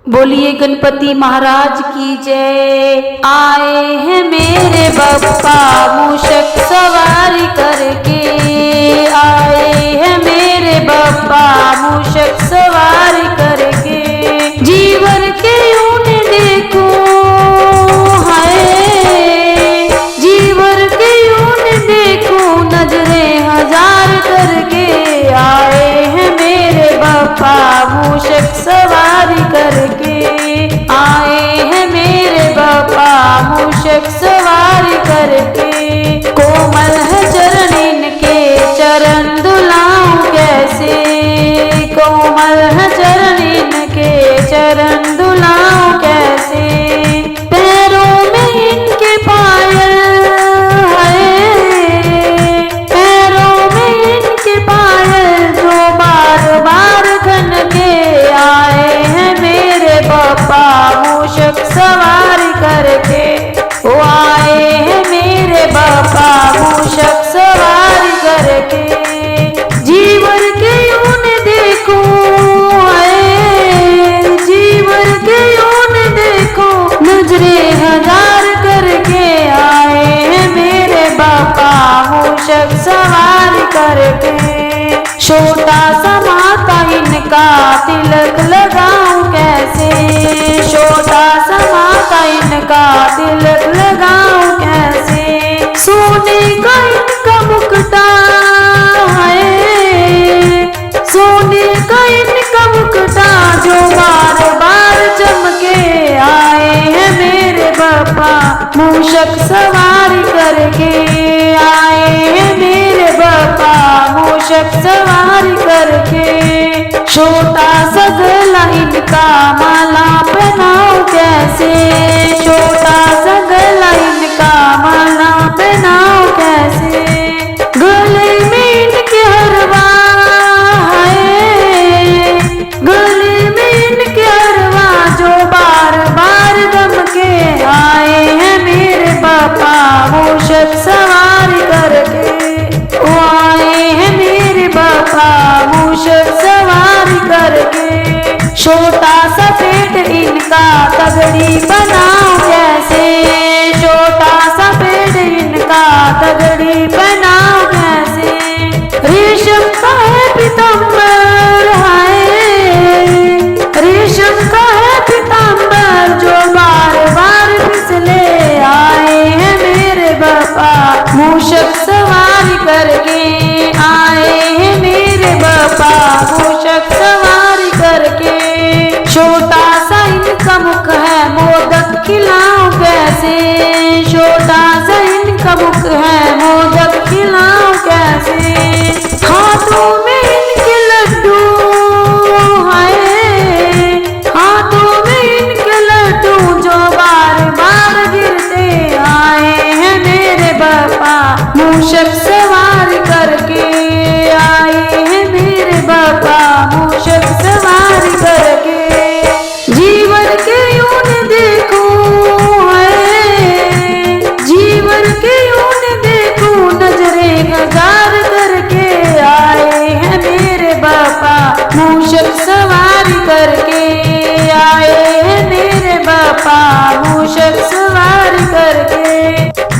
बोलिए गणपति महाराज की जय। आए हैं मेरे बप्पा मूषक सवारी करके, आए हैं मेरे बप्पा मूषक सवारी करके। जीवन के यूं देखो हाय, जीवन के यूं देखो नजरे हजार करके। आए हैं मेरे बप्पा मूषक सवारी करके, आए हैं मेरे बप्पा मूषक सवारी करके। कोमल है चरण इनके चरण दुलाऊं कैसे, कोमल है चरण इनके चरण दुलाऊं कैसे। पैरों में इनके पायल है, पैरों में इनके पायल जो बार बार खन के। आए हैं मेरे बप्पा मूषक सवारी करके, वो आए हैं मेरे बप्पा मूषक सवारी करके। जीवन के यूं देखो है, जीवन के यूं देखो नजरे हजार करके। आए हैं मेरे बप्पा मूषक सवारी करके। छोटा सा माथा इनका तिलक लगाऊं कैसे, छोटा सा माथा इनका तिलक लगाऊं कैसे। सोने का इनका मुकुटा है, सोने का इनका मुकुटा जो बार बार चमके। आए हैं मेरे बप्पा मूषक सवारी करके, आए हैं मेरे बप्पा मूषक सवारी करके। छोटा सा गला इनका माला पहनाऊं कैसे, छोटा सा गला इनका माला पहनाऊं कैसे। गले में इनके हरवा है, गले में इनके हरवा जो बार बार दमके। आए हैं मेरे बप्पा मूषक सवारी करके, वो आए हैं मेरे बप्पा मूषक सवारी करके। छोटा सा पेट इनका तगड़ी बनाऊं कैसे, छोटा सा पेट इनका तगड़ी बनाऊं कैसे। रेशम का है पीतांबर है, रेशम का है पीतांबर जो बार बार फिसले। आए हैं मेरे बप्पा मूषक सवारी करके, आए हैं मेरे बप्पा मूषक सवारी करके। छोटा सा इनका मुख है मोदक खिलाऊं कैसे, छोटा सा इनका मुख है मोदक खिलाऊं कैसे। हाथों